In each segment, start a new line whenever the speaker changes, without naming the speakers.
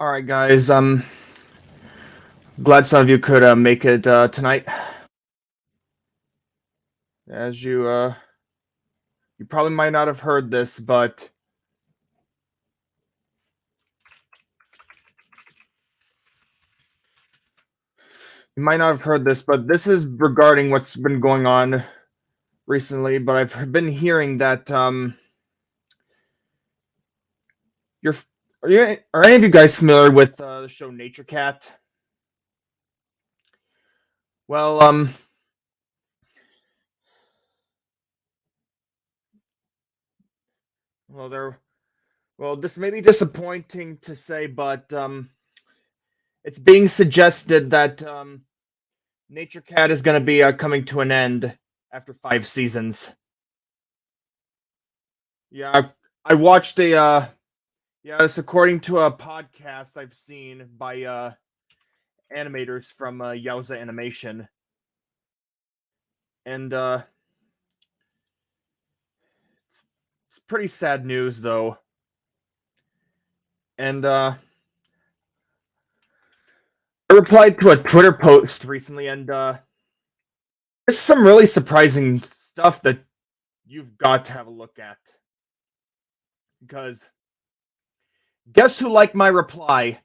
All right, guys. Glad some of you could make it tonight. As you probably might not have heard this, but this is regarding what's been going on recently. But I've been hearing that you're are any of you guys familiar with the show Nature Cat? Well, well, this may be disappointing to say, but it's being suggested that Nature Cat is going to be coming to an end after 5 seasons. Yeah, I watched a yeah, it's according to a podcast I've seen by animators from Yowza Animation. And it's pretty sad news though. And I replied to a Twitter post recently, and there's some really surprising stuff that you've got to have a look at. Because guess who liked my reply?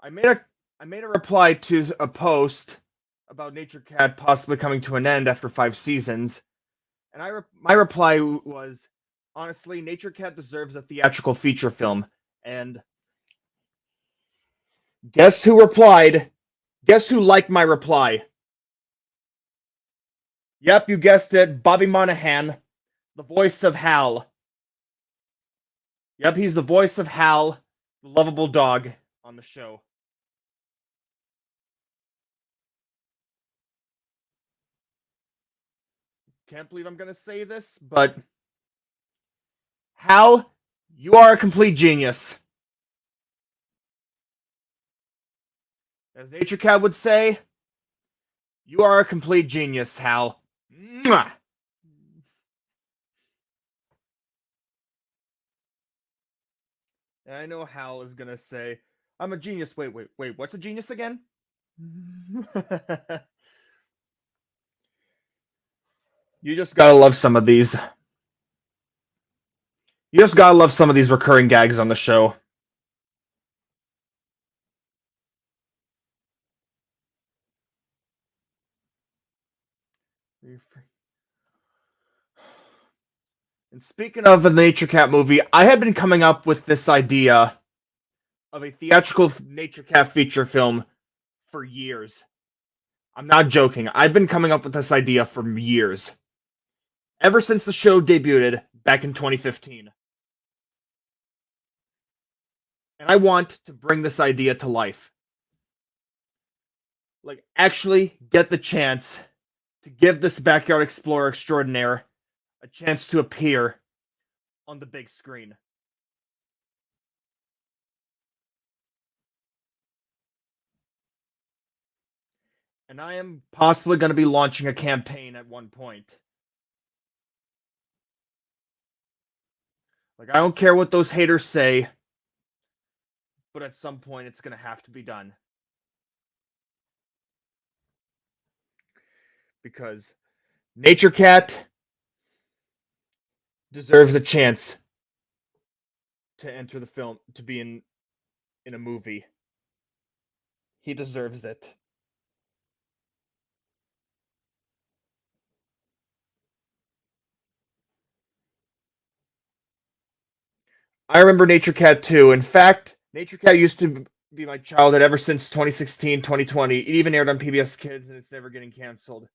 I made a I made a reply to a post about Nature Cat possibly coming to an end after 5 seasons, and my reply was, honestly, Nature Cat deserves a theatrical feature film. And guess who replied? Guess who liked my reply? Yep, you guessed it, Bobby Monahan, the voice of Hal. Yep, he's the voice of Hal, the lovable dog on the show. Can't believe I'm gonna say this, but Hal, you are a complete genius. As Nature Cat would say, you are a complete genius, Hal. Mwah! And I know Hal is gonna say, I'm a genius. Wait, what's a genius again? You just gotta love some of these. You just gotta love some of these recurring gags on the show. And speaking of a Nature Cat movie, I had been coming up with this idea of a theatrical Nature Cat feature film for years. I'm not joking. I've been coming up with this idea for years. Ever since the show debuted back in 2015. And I want to bring this idea to life. Like, actually get the chance to give this backyard explorer extraordinaire a chance to appear on the big screen. And I am possibly going to be launching a campaign at one point. Like, I don't care what those haters say, but at some point it's going to have to be done. Because Nature Cat deserves a chance to enter the film, to be in a movie. He deserves it. I remember Nature Cat too. In fact, Nature Cat used to be my childhood ever since 2016, 2020. It even aired on PBS Kids, and it's never getting canceled.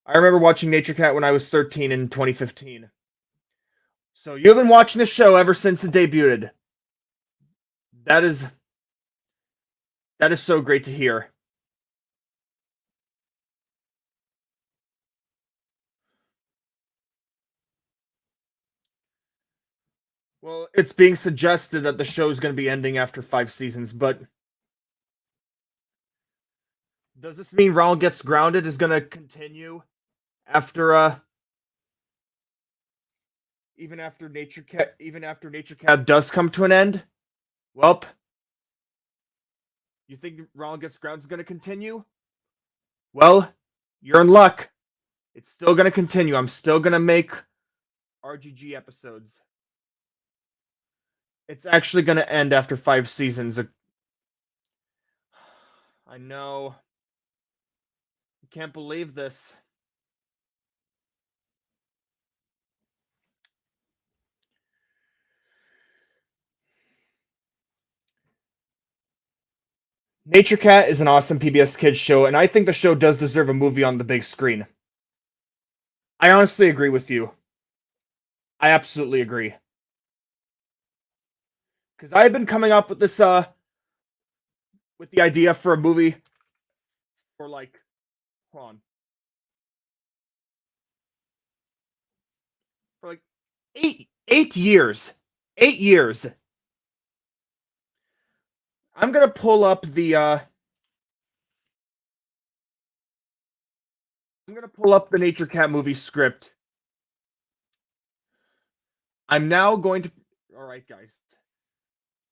I remember watching Nature Cat when I was 13 in 2015. So you've been watching the show ever since it debuted. That is so great to hear. Well, it's being suggested that the show is going to be ending after 5 seasons, but does this mean Ronald Gets Grounded is going to continue after even after Nature Cat does come to an end, well, you think Ronald Gets Ground's going to continue? Well, you're in luck. It's still going to continue. I'm still going to make RGG episodes. It's actually going to end after 5 seasons. I know. I can't believe this. Nature Cat is an awesome PBS Kids show, and I think the show does deserve a movie on the big screen. I honestly agree with you. I absolutely agree. Because I have been coming up with this, with the idea for a movie for like, hold on, for like 8 years. 8 years. I'm gonna pull up the, I'm gonna pull up the Nature Cat movie script. I'm now going to. All right, guys.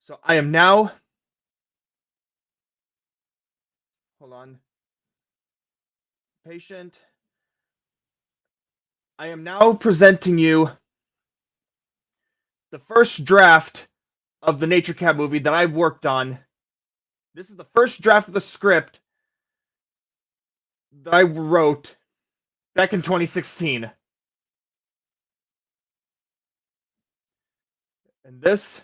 So I am now. Hold on. Patient. I am now presenting you the first draft of the Nature Cat movie that I've worked on. This is the first draft of the script that I wrote back in 2016. And this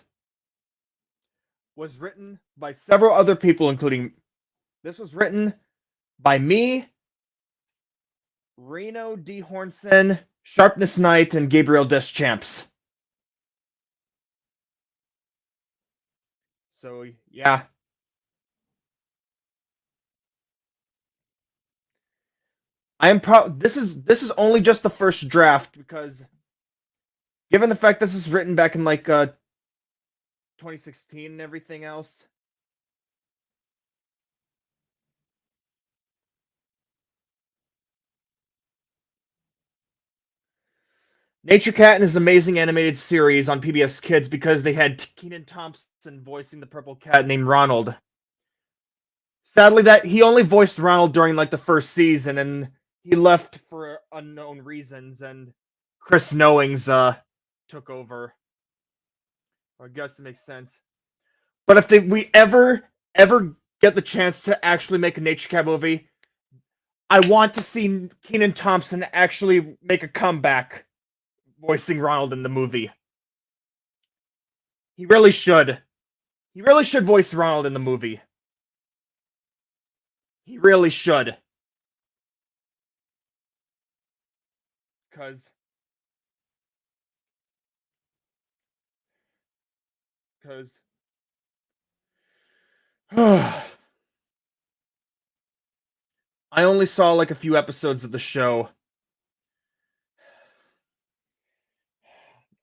was written by several other people, including. This was written by me, Reno D. Hornson, Sharpness Knight, and Gabriel Deschamps. So, yeah. I am proud. This is only just the first draft because, given the fact this is written back in like 2016 and everything else. Nature Cat is an amazing animated series on PBS Kids because they had Kenan Thompson voicing the purple cat named Ronald. Sadly, that he only voiced Ronald during like the first season, and he left for unknown reasons, and Chris Knowings took over. I guess it makes sense. But if we ever get the chance to actually make a Nature Cat movie, I want to see Kenan Thompson actually make a comeback voicing Ronald in the movie. He really should. He really should voice Ronald in the movie. He really should. Because I only saw like a few episodes of the show.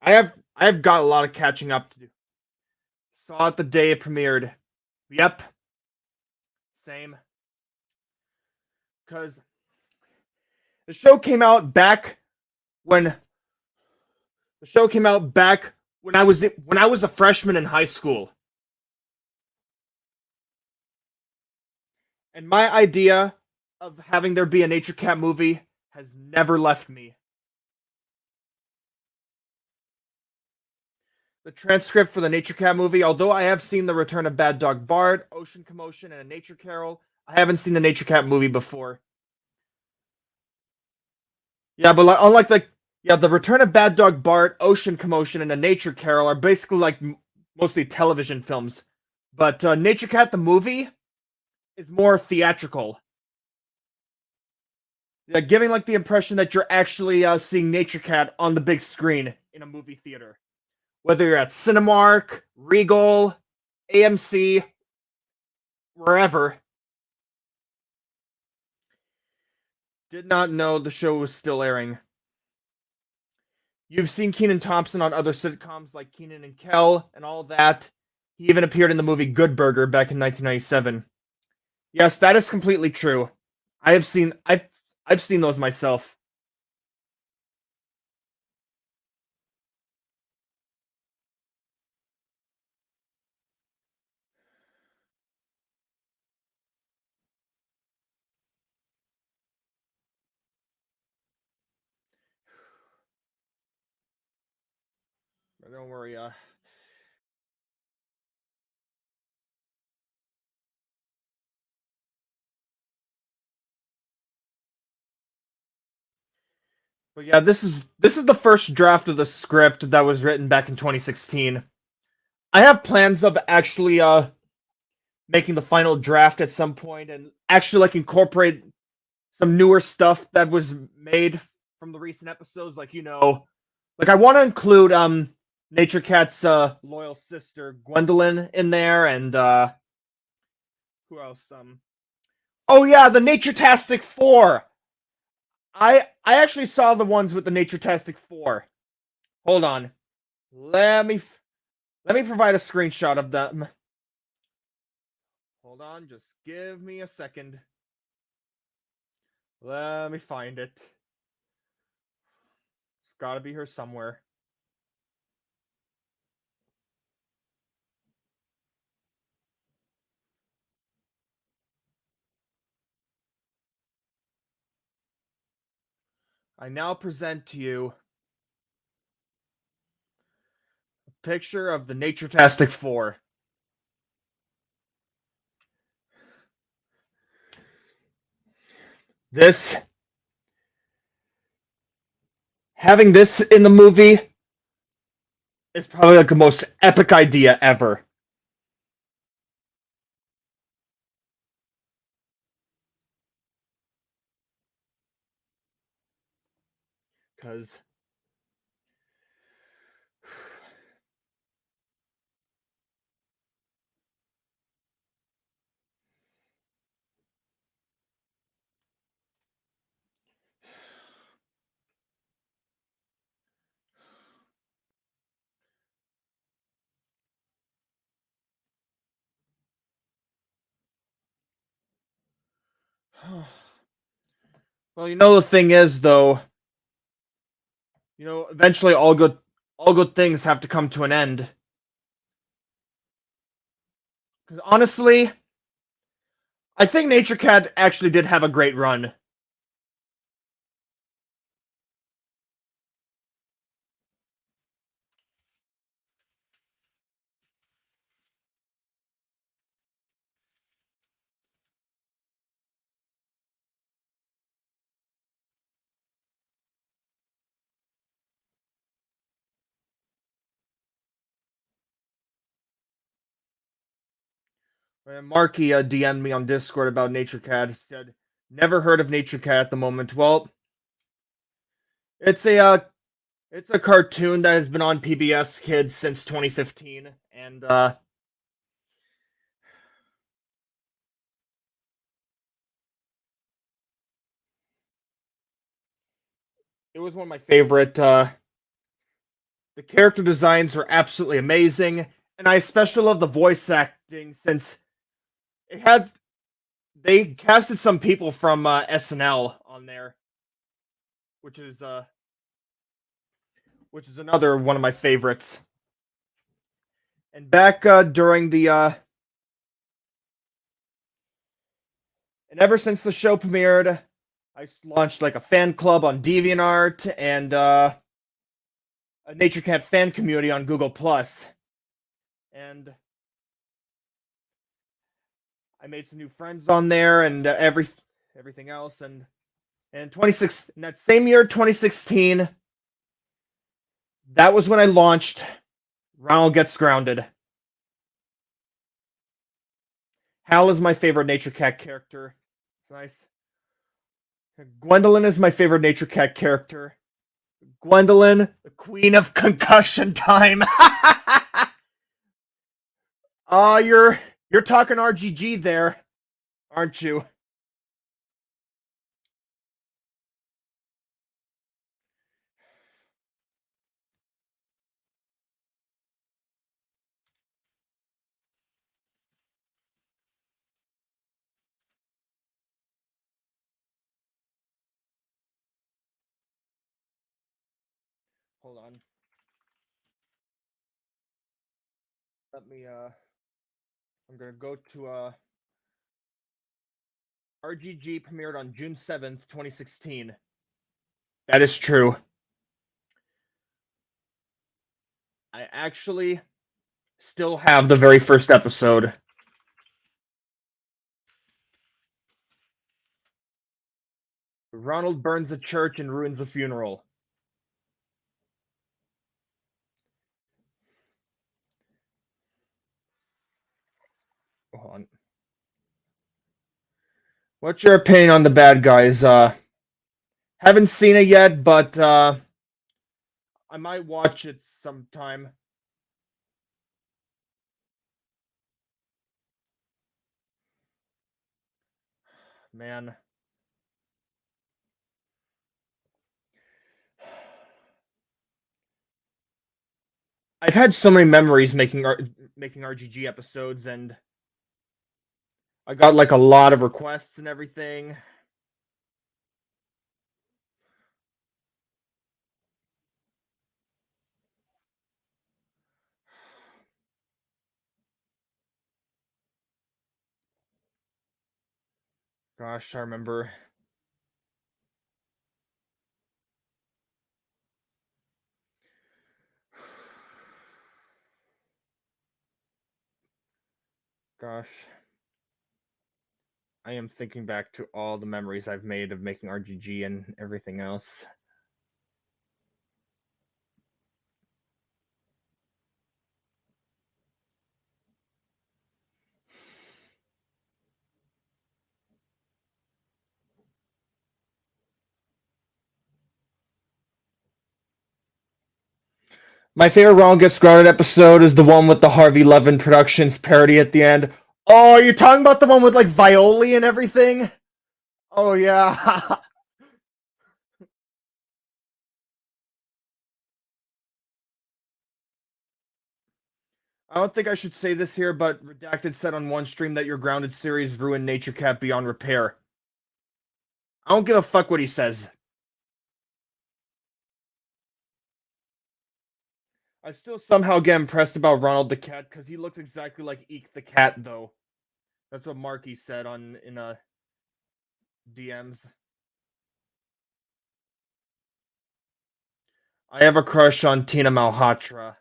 I have got a lot of catching up to do. Saw it the day it premiered. Yep. Same. Because the show came out back when I was a freshman in high school. And my idea of having there be a Nature Cat movie has never left me. The transcript for the Nature Cat movie, although I have seen The Return of Bad Dog Bart, Ocean Commotion, and A Nature Carol, I haven't seen the Nature Cat movie before. Yeah, but unlike the Return of Bad Dog Bart, Ocean Commotion, and A Nature Carol are basically like mostly television films. But Nature Cat the movie is more theatrical. Yeah, giving like the impression that you're actually seeing Nature Cat on the big screen in a movie theater. Whether you're at Cinemark, Regal, AMC, wherever. Did not know the show was still airing. You've seen Kenan Thompson on other sitcoms like Kenan and Kel and all that. He even appeared in the movie Good Burger back in 1997. Yes, that is completely true. I've seen those myself. Don't worry. But yeah, this is the first draft of the script that was written back in 2016. I have plans of actually making the final draft at some point and actually like incorporate some newer stuff that was made from the recent episodes, like like I want to include Nature Cat's loyal sister Gwendolyn in there, and who else? Oh yeah, the Nature Tastic Four. I actually saw the ones with the Nature Tastic Four. Hold on, let me provide a screenshot of them. Hold on, just give me a second. Let me find it. It's got to be here somewhere. I now present to you a picture of the Nature Tastic Four. This Having this in the movie is probably like the most epic idea ever. Because well, the thing is though, eventually all good things have to come to an end. Because honestly, I think Nature Cat actually did have a great run. Marky DM'd me on Discord about Nature Cat. He said, "Never heard of Nature Cat at the moment." Well, it's a cartoon that has been on PBS Kids since 2015, and it was one of my favorite. The character designs are absolutely amazing, and I especially love the voice acting since it has they casted some people from SNL on there, which is uh which is another one of my favorites. And back during the and ever since the show premiered, I launched like a fan club on DeviantArt and a Nature Cat fan community on Google Plus, and I made some new friends on there and everything else. And 26 in that same year, 2016, that was when I launched Ronald Gets Grounded. Hal is my favorite Nature Cat character. It's nice. Gwendolyn is my favorite Nature Cat character. Gwendolyn, the queen of concussion time. You're talking RGG there, aren't you? Hold on. Let me I'm gonna go to RGG premiered on June 7th, 2016. That is true. I actually still have the very first episode. Ronald burns a church and ruins a funeral. Hold on. What's your opinion on the bad guys? Haven't seen it yet, but I might watch it sometime. Man. I've had so many memories making RGG episodes, and I got like a lot of requests and everything. Gosh, I remember. Gosh. I am thinking back to all the memories I've made of making RGG and everything else. My favorite Ronald Gets Grounded episode is the one with the Harvey Levin Productions parody at the end. Oh, you're talking about the one with like Violi and everything? Oh yeah. I don't think I should say this here, but Redacted said on one stream that your Grounded series ruined Nature Cat beyond repair. I don't give a fuck what he says. I still somehow get impressed about Ronald the cat because he looks exactly like Eek the cat, though. That's what Marky said on in DMs. I have a crush on Tina Malhotra.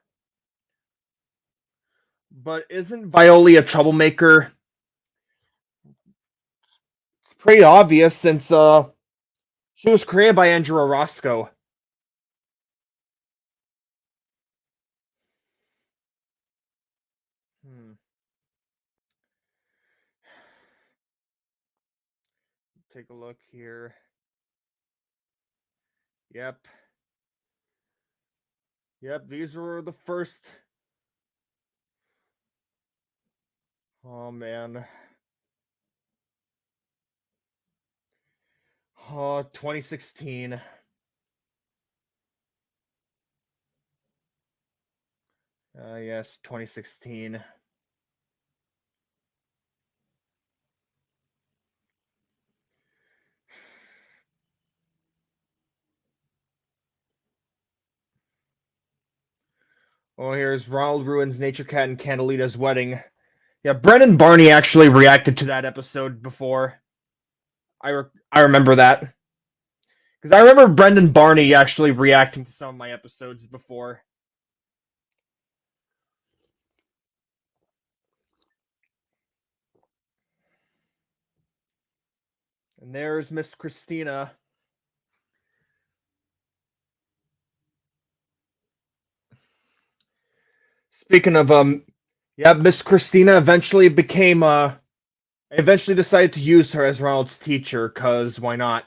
But isn't Violi a troublemaker? It's pretty obvious since she was created by Andrew Orozco. Hmm. Take a look here. Yep. Yep, these were the first. Oh man. Oh, 2016. Yes, 2016. Oh, here's Ronald ruins Nature Cat and Candelita's wedding. Yeah, Brendan Barney actually reacted to that episode before. I remember that. Because I remember Brendan Barney actually reacting to some of my episodes before. And there's Miss Christina. Speaking of yeah, Miss Christina eventually became I eventually decided to use her as Ronald's teacher, cause why not?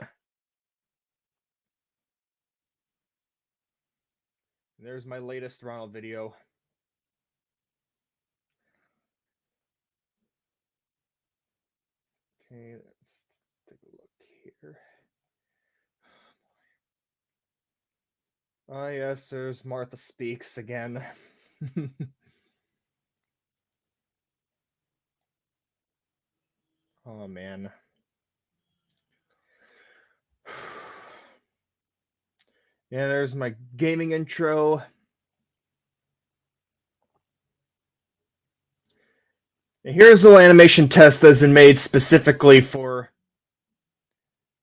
There's my latest Ronald video. Okay, let's take a look here. Ah, yes, there's Martha Speaks again. Oh man. Yeah, there's my gaming intro. And here's the little animation test that's been made specifically for.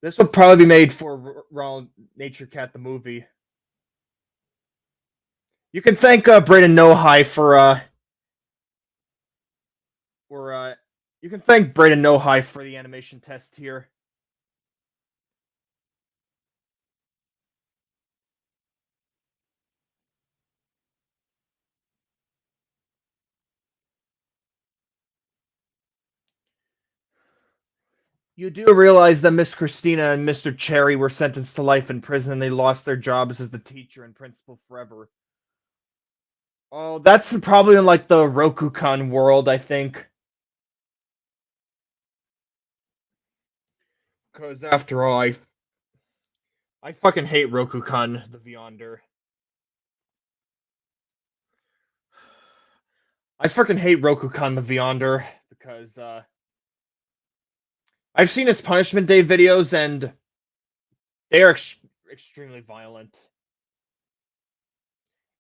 This will probably be made for Ronald Nature Cat the movie. You can thank Braden Nohai for you can thank Braden Nohai for the animation test here. You do realize that Miss Christina and Mr. Cherry were sentenced to life in prison and they lost their jobs as the teacher and principal forever. Oh, that's probably in like the Rokukan world, I think. Because after all, I fucking hate Rokukan the Beyonder. I freaking hate Rokukan the Beyonder because I've seen his Punishment Day videos and they are extremely violent.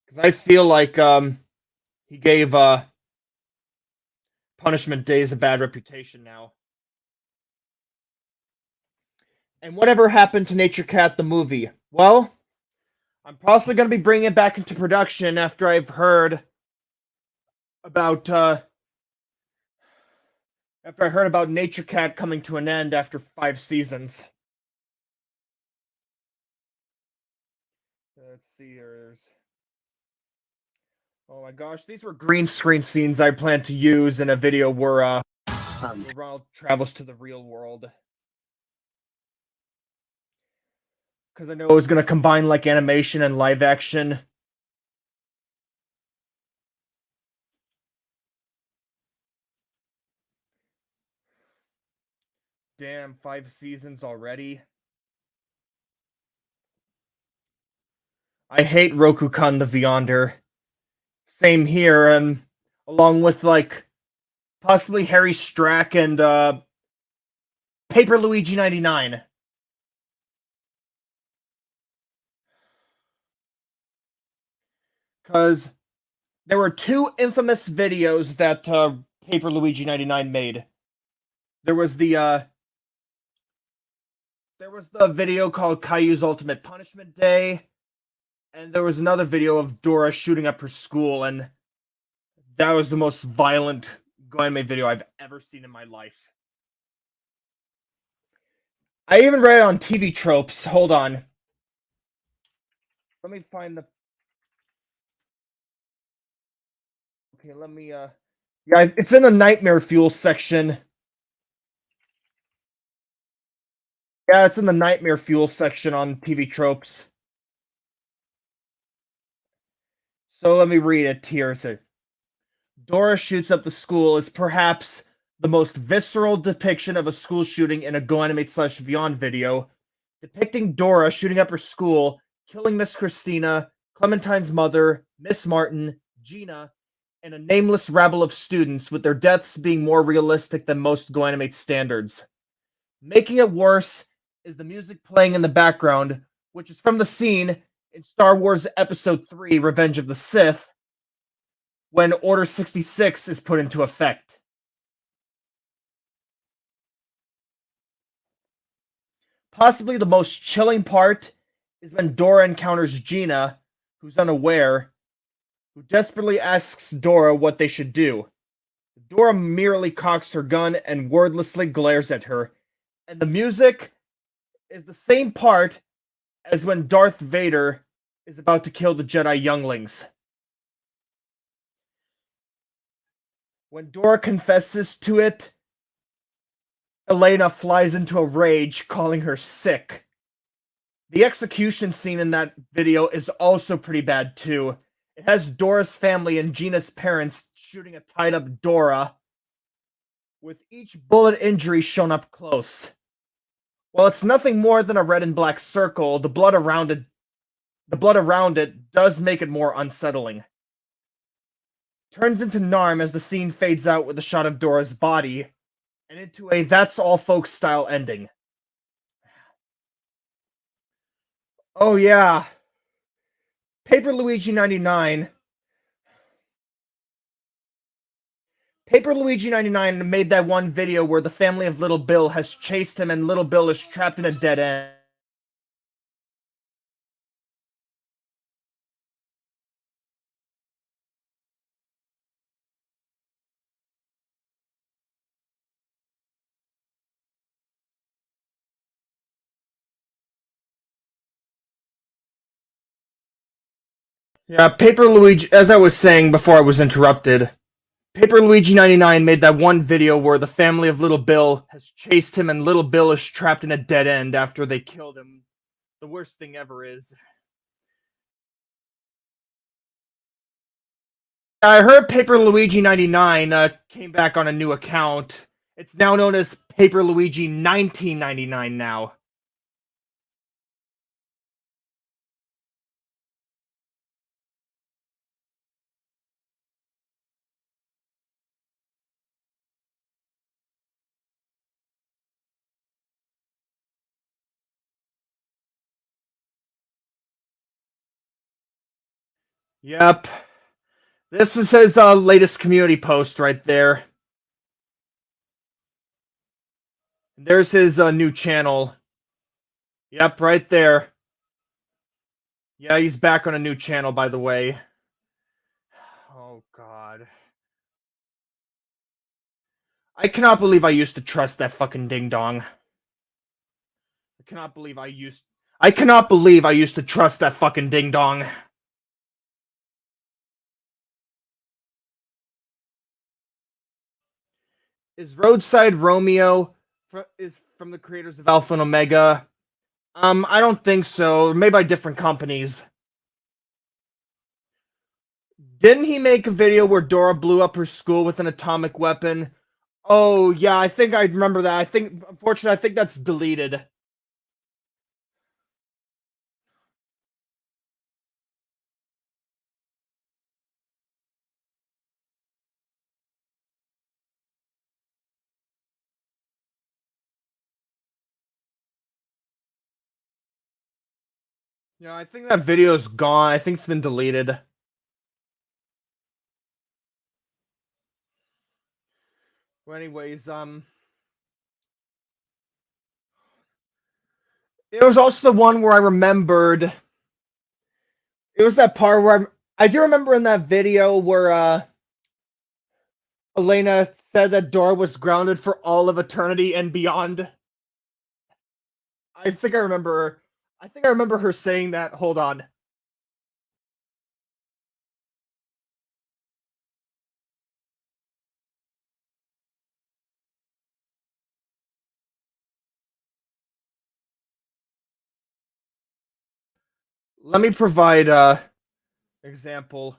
Because I feel like he gave Punishment Days a bad reputation now. And whatever happened to Nature Cat the movie? Well, I'm possibly going to be bringing it back into production after I've heard about Nature Cat coming to an end after 5 seasons. Let's see here. Oh my gosh, these were green screen scenes I planned to use in a video where Ronald travels to the real world. Because I know it was going to combine like animation and live action. Damn, 5 seasons already. I hate Rokukan the Beyonder. Same here, and along with like possibly Harry Strack and Paper Luigi 99. Because there were two infamous videos that Paper Luigi 99 made. There was the video called Caillou's Ultimate Punishment Day, and there was another video of Dora shooting up her school, and that was the most violent GoAnimate video I've ever seen in my life. I even read it on TV Tropes. Hold on. Let me find the. Okay, let me. Yeah, it's in the Nightmare Fuel section. Yeah, it's in the Nightmare Fuel section on TV Tropes. So let me read it here. So, Dora shoots up the school is perhaps the most visceral depiction of a school shooting in a GoAnimate / Beyond video, depicting Dora shooting up her school, killing Miss Christina, Clementine's mother, Miss Martin, Gina, and a nameless rabble of students, with their deaths being more realistic than most GoAnimate standards. Making it worse is the music playing in the background, which is from the scene in Star Wars Episode 3 Revenge of the Sith, when Order 66 is put into effect. Possibly the most chilling part is when Dora encounters Gina, who's unaware, who desperately asks Dora what they should do. Dora merely cocks her gun and wordlessly glares at her, and the music is the same part as when Darth Vader is about to kill the Jedi younglings. When Dora confesses to it, Elena flies into a rage, calling her sick. The execution scene in that video is also pretty bad too. It has Dora's family and Gina's parents shooting a tied up Dora, with each bullet injury shown up close. While it's nothing more than a red and black circle, the blood around it does make it more unsettling. Turns into Narm as the scene fades out with a shot of Dora's body, and into a That's All Folks style ending. Oh yeah. Paper Luigi 99 made that one video where the family of Little Bill has chased him and Little Bill is trapped in a dead end. Yeah, Paper Luigi, as I was saying before I was interrupted, Paper Luigi 99 made that one video where the family of Little Bill has chased him and Little Bill is trapped in a dead end after they killed him. The worst thing ever is. I heard Paper Luigi 99 came back on a new account. It's now known as Paper Luigi 1999 now. Yep. This is his latest community post right there. There's his new channel. Yep, right there. Yeah, he's back on a new channel, by the way. Oh, God. I cannot believe I used to trust that fucking ding dong. I cannot believe I used to trust that fucking ding dong. Is Roadside Romeo is from the creators of Alpha and Omega? I don't think so. Made by different companies. Didn't he make a video where Dora blew up her school with an atomic weapon? Oh, yeah, I think I remember that. Unfortunately, I think that's deleted. Yeah, I think that video's gone. I think it's been deleted. Well, anyways, it was also the one where I remembered. It was that part where I do remember in that video where Elena said that Dora was grounded for all of eternity and beyond. I think I remember. I think I remember her saying that. Hold on. Let me provide example.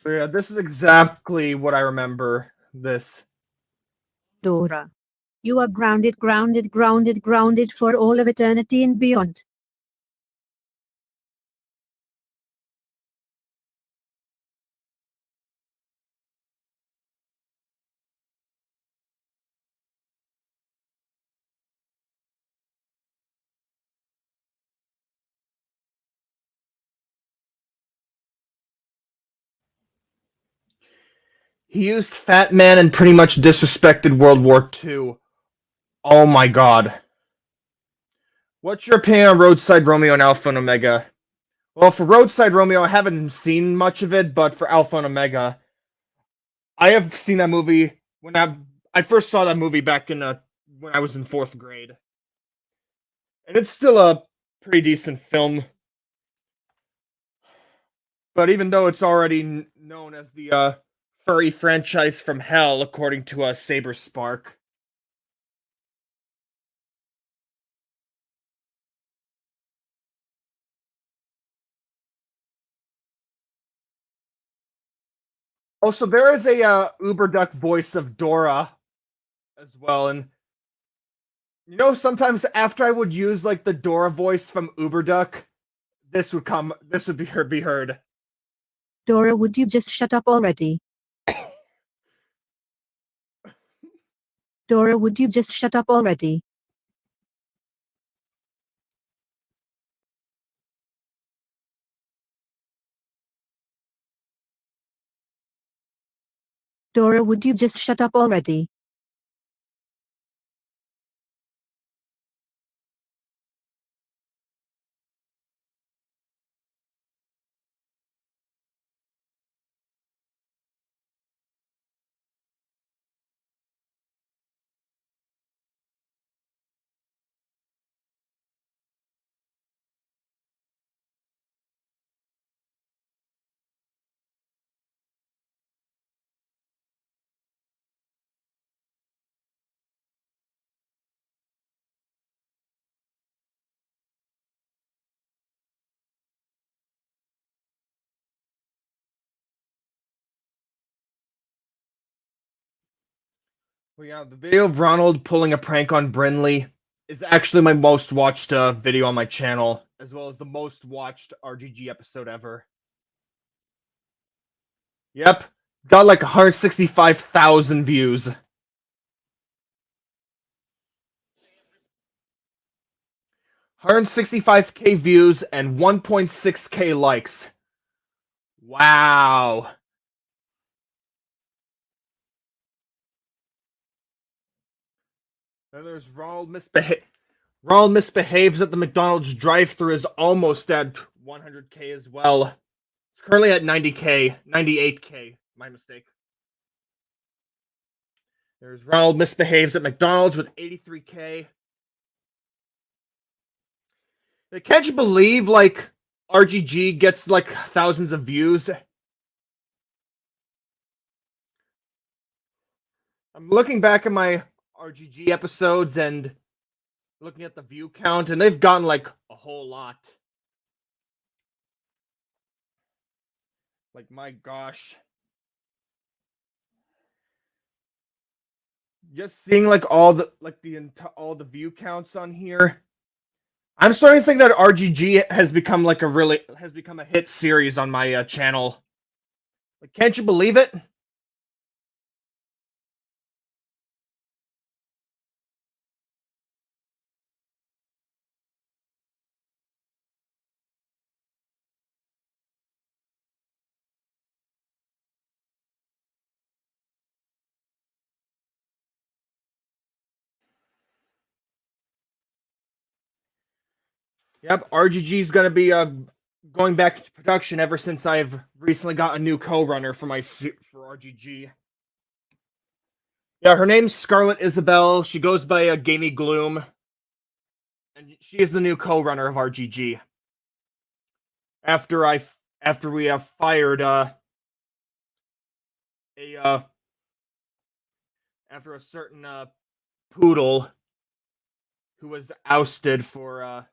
So yeah, this is exactly what I remember. This.
Dora. You are grounded, grounded, grounded, grounded for all of eternity and beyond.
He used Fat Man and pretty much disrespected World War II. Oh my god. What's your opinion on Roadside Romeo and Alpha and Omega? Well, for Roadside Romeo, I haven't seen much of it, but for Alpha and Omega, I have seen that movie when I first saw that movie back in when I was in fourth grade, and it's still a pretty decent film. But even though it's already known as the furry franchise from hell, according to Saber Spark. Also, there is a Uber Duck voice of Dora as well, and sometimes after I would use like the Dora voice from Uber Duck, this would be heard.
Dora, would you just shut up already? Dora, would you just shut up already? Dora, would you just shut up already?
Well, yeah, the video of Ronald pulling a prank on Brinley is actually my most watched video on my channel, as well as the most watched RGG episode ever. Yep, got like 165,000 views. 165K views and 1.6K likes. Wow. Then there's Ronald misbehaves at the McDonald's drive-thru is almost at 100K as well. It's currently at 90K, 98K. My mistake. There's Ronald misbehaves at McDonald's with 83K. Can't you believe, like, RGG gets, like, thousands of views? I'm looking back at my RGG episodes and looking at the view count, and they've gotten, like, a whole lot. Like, my gosh. Just seeing, like, all the view counts on here. I'm starting to think that RGG has become a hit series on my channel. Like, can't you believe it? Yep, RGG is gonna be going back to production ever since I've recently got a new co-runner for RGG. Yeah, her name's Scarlet Isabel. She goes by Gamey Gloom, and she is the new co-runner of RGG. After we have fired after a certain poodle who was ousted for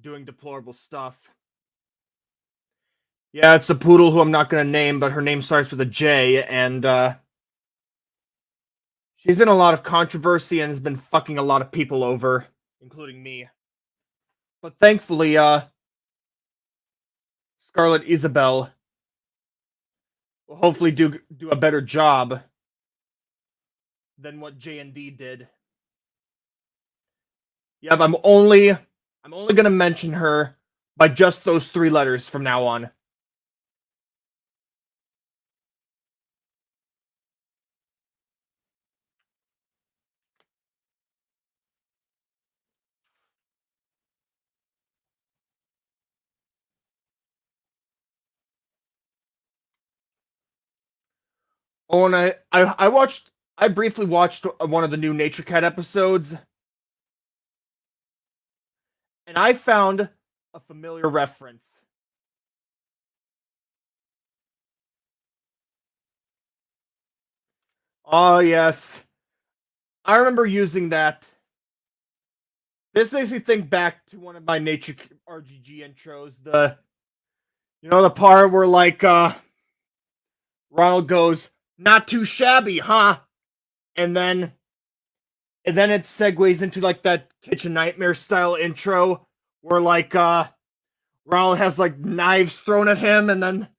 doing deplorable stuff. Yeah, it's a poodle who I'm not gonna name, but her name starts with a J, and she's been a lot of controversy and has been fucking a lot of people over, including me. But thankfully, Scarlet Isabel will hopefully do a better job than what J&D did. Yep, I'm only gonna mention her by just those 3 letters from now on. Oh, and I briefly watched one of the new Nature Cat episodes, and I found a familiar reference. Oh, yes. I remember using that. This makes me think back to one of my Nature RGG intros. The part where, like, Ronald goes, "Not too shabby, huh?" And then it segues into, like, that Kitchen Nightmare style intro where, like, Ronald has, like, knives thrown at him, and then,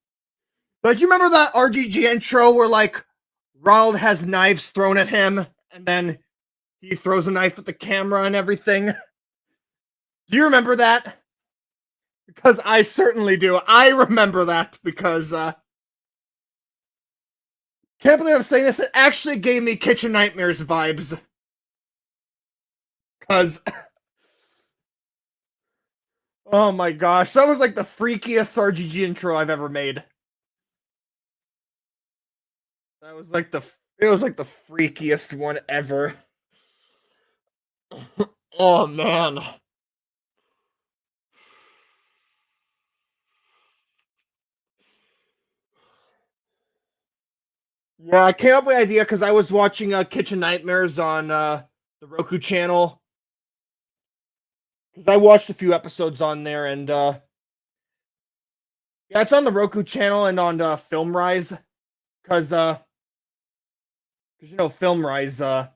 like, you remember that RGG intro where, like, Ronald has knives thrown at him, and then he throws a knife at the camera and everything? Do you remember that? Because I certainly do. I remember that because, can't believe I'm saying this. It actually gave me Kitchen Nightmares vibes. Because, oh my gosh, that was like the freakiest RGG intro I've ever made. That was like it was like the freakiest one ever. Oh man. Yeah, I came up with the idea because I was watching Kitchen Nightmares on the Roku channel. Because I watched a few episodes on there, and yeah, it's on the Roku channel and on Film Rise. Because Because, you know, FilmRise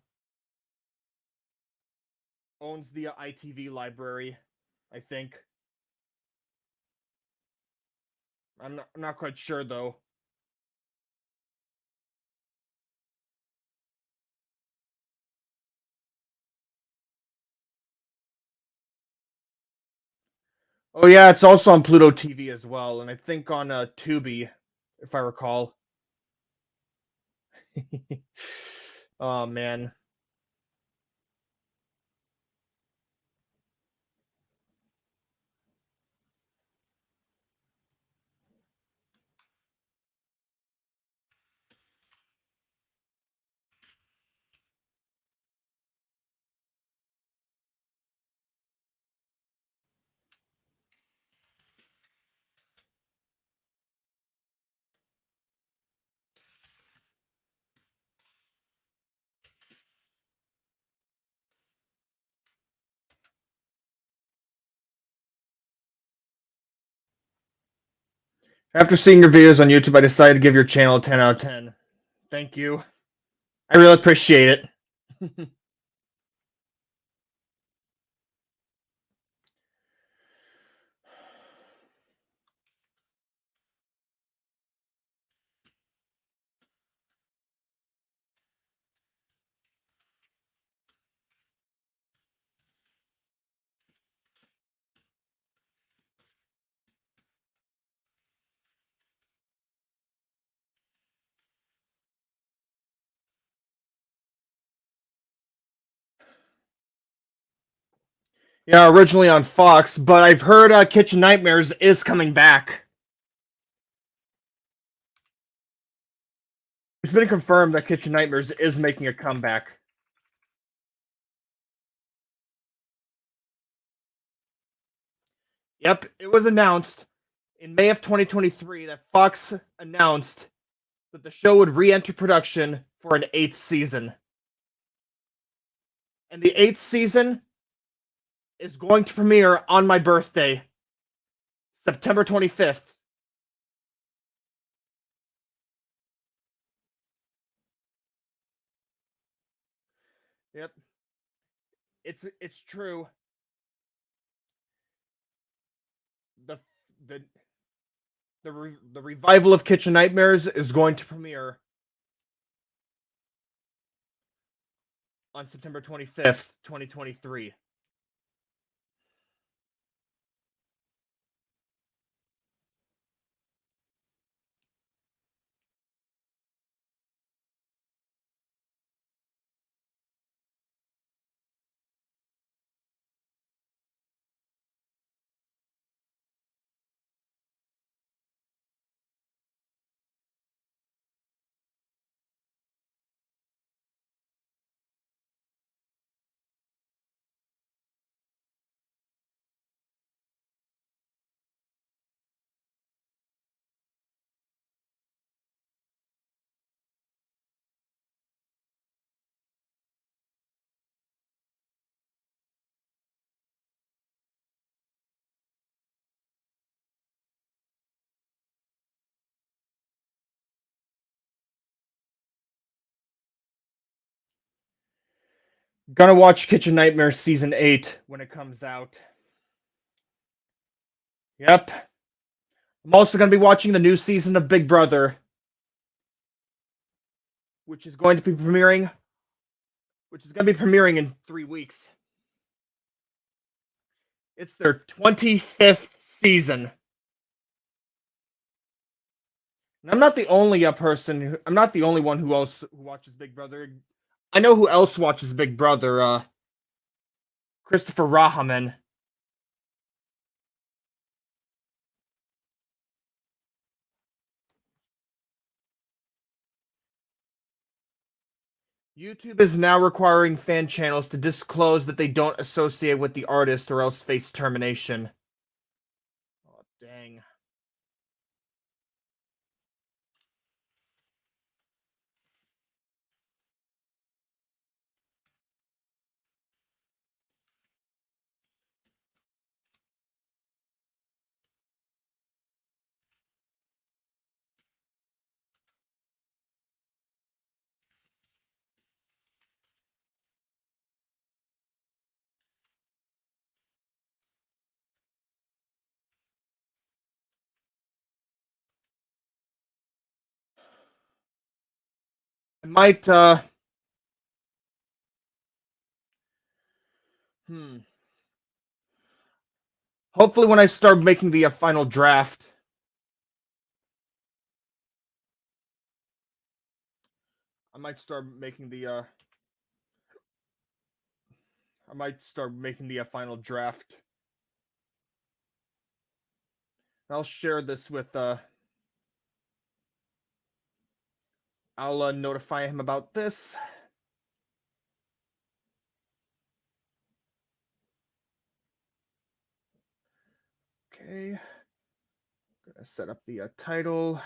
owns the ITV library, I think. I'm not quite sure, though. Oh, yeah, it's also on Pluto TV as well, and I think on Tubi, if I recall. Oh, man. After seeing your videos on YouTube, I decided to give your channel a 10 out of 10. Thank you. I really appreciate it. Yeah, originally on Fox, but I've heard Kitchen Nightmares is coming back. It's been confirmed that Kitchen Nightmares is making a comeback. Yep, it was announced in May of 2023 that Fox announced that the show would re-enter production for an 8th season. And the 8th season is going to premiere on my birthday, September 25th. Yep, it's true. The the the revival of Kitchen Nightmares is going to premiere on September 25th, 2023. Gonna watch Kitchen Nightmares season 8 when it comes out. Yep. I'm also gonna be watching the new season of Big Brother, which is going to be premiering in 3 weeks. It's their 25th season. And I'm not the only I'm not the only one who watches Big Brother. I know who else watches Big Brother. Christopher Rahaman. YouTube is now requiring fan channels to disclose that they don't associate with the artist or else face termination. Oh, dang. I might hmm. Hopefully when I start making the final draft, I might start making the final draft. I'll share this with I'll notify him about this. Okay. Gonna set up the title.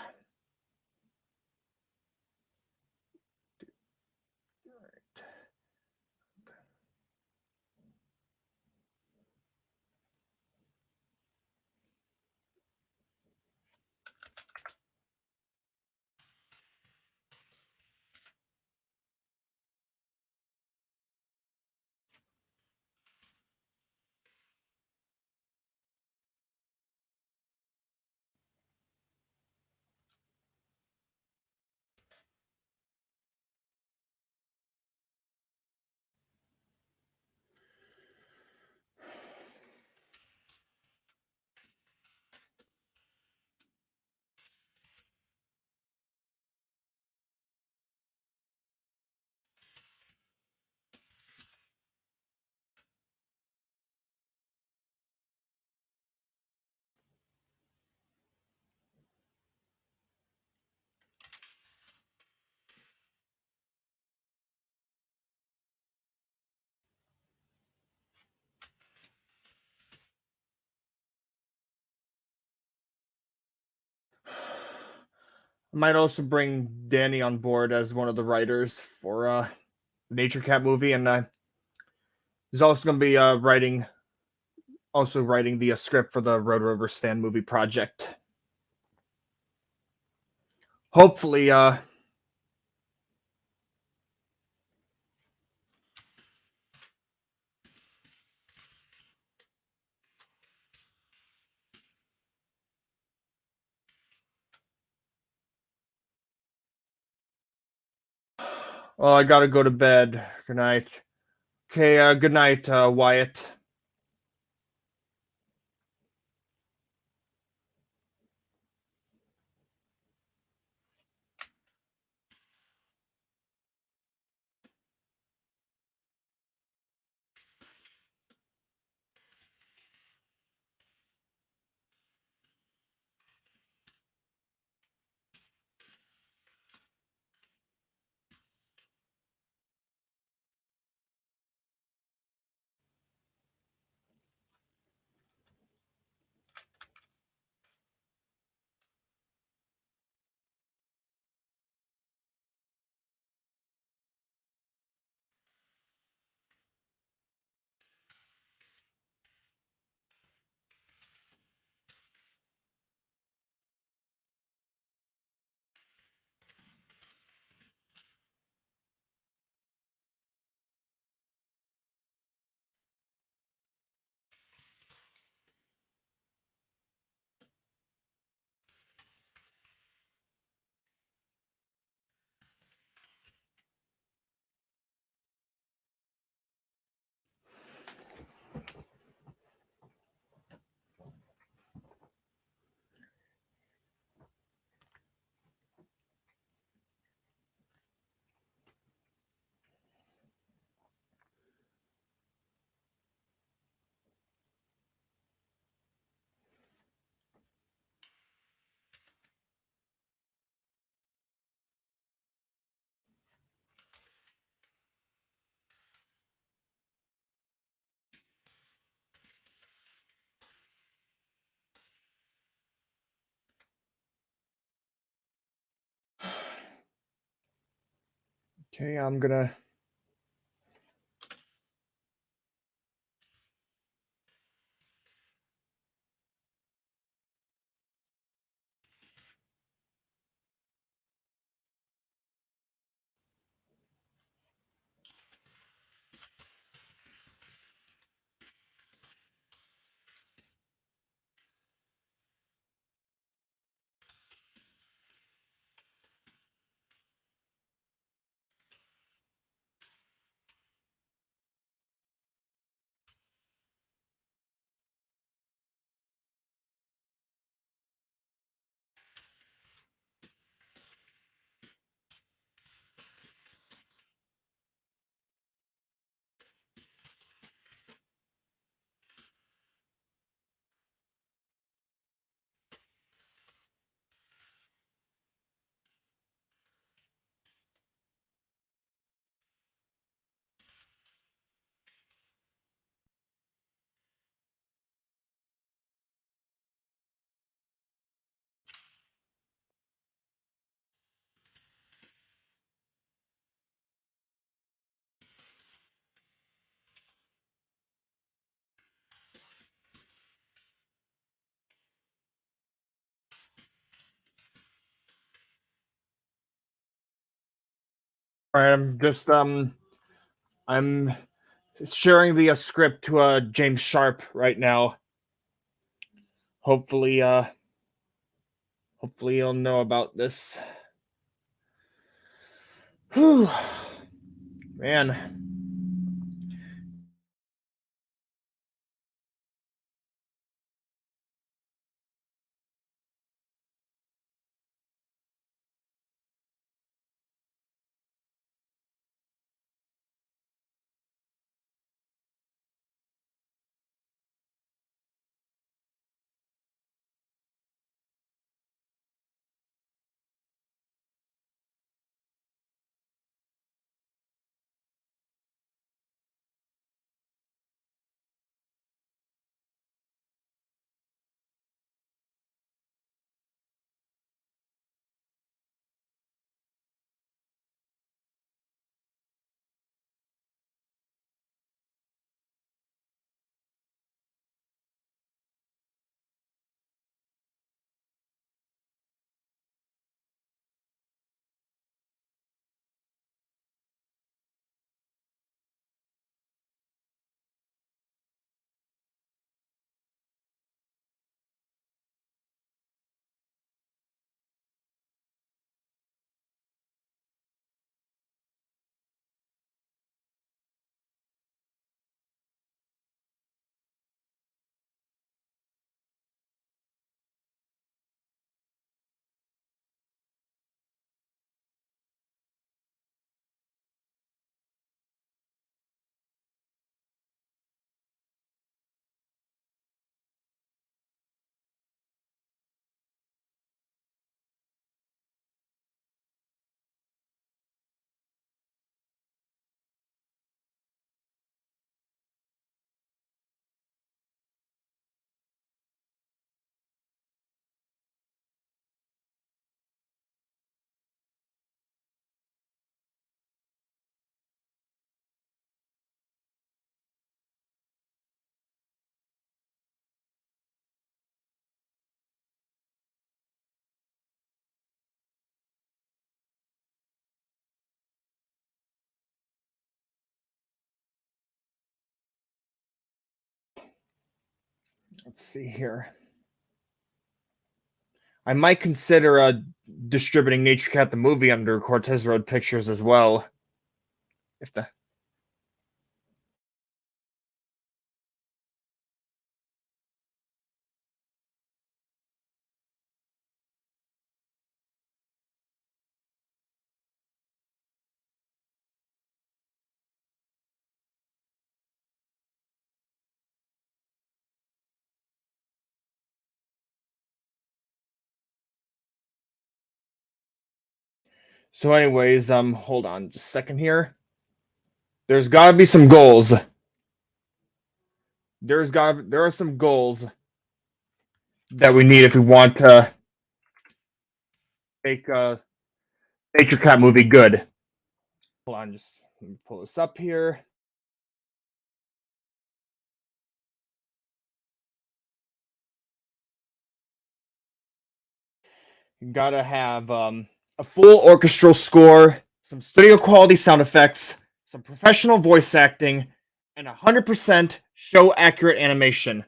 I might also bring Danny on board as one of the writers for the Nature Cat movie, and he's also going to be writing the script for the Road Rovers fan movie project. Hopefully, oh, I gotta go to bed. Good night. Okay, good night, Wyatt. Okay, I'm gonna. Right, I'm sharing the script to James Sharp right now. Hopefully, hopefully you'll know about this. Whew. Man. Let's see here. I might consider distributing Nature Cat the movie under Cortez Road Pictures as well. If the So, anyways, hold on just a second here. There's got to be some goals. There are some goals that we need if we want to make a Nature Cat movie good. Hold on, just let me pull this up here. You gotta have a full orchestral score, some studio quality sound effects, some professional voice acting, and 100% show accurate animation.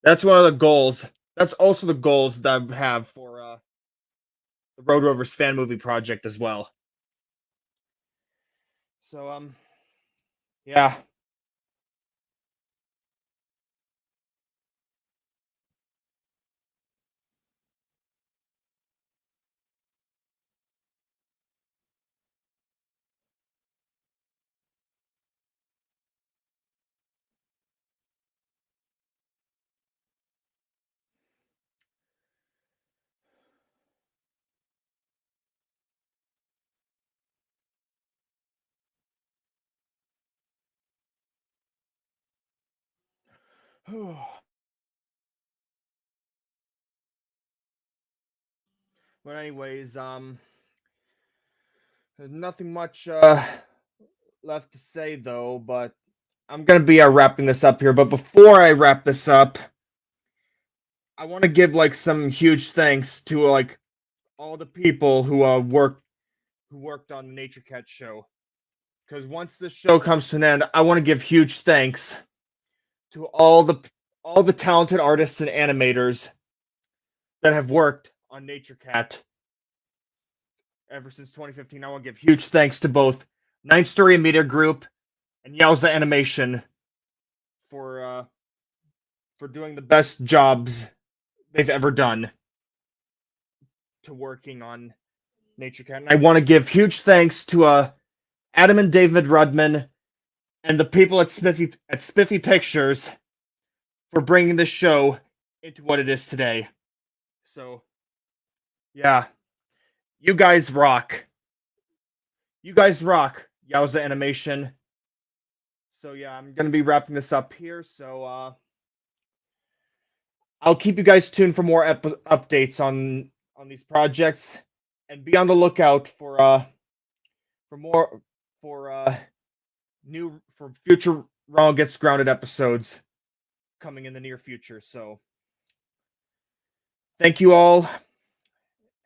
That's one of the goals. That's also the goals that I have for the Road Rovers fan movie project as well. So yeah. But anyways, there's nothing much left to say though, but I'm gonna be wrapping this up here. But before I wrap this up, I want to give like some huge thanks to like all the people who who worked on the Nature Cat show. Because once this show comes to an end, I want to give huge thanks to all the talented artists and animators that have worked on Nature Cat ever since 2015. I want to give huge thanks to both Nine Story Media Group and Yowza Animation for doing the best jobs they've ever done to working on Nature Cat. And I want to give huge thanks to Adam and David Rudman and the people at Spiffy Pictures for bringing this show into what it is today. So, yeah, you guys rock. You guys rock, Yowza Animation. So yeah, I'm gonna be wrapping this up here. So I'll keep you guys tuned for more updates on these projects, and be on the lookout for more for future Ronald Gets Grounded episodes coming in the near future. So thank you all,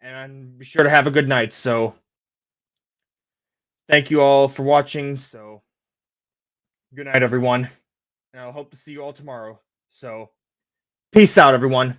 and be sure to have a good night. So thank you all for watching. So good night, everyone, and I'll hope to see you all tomorrow. So peace out, everyone.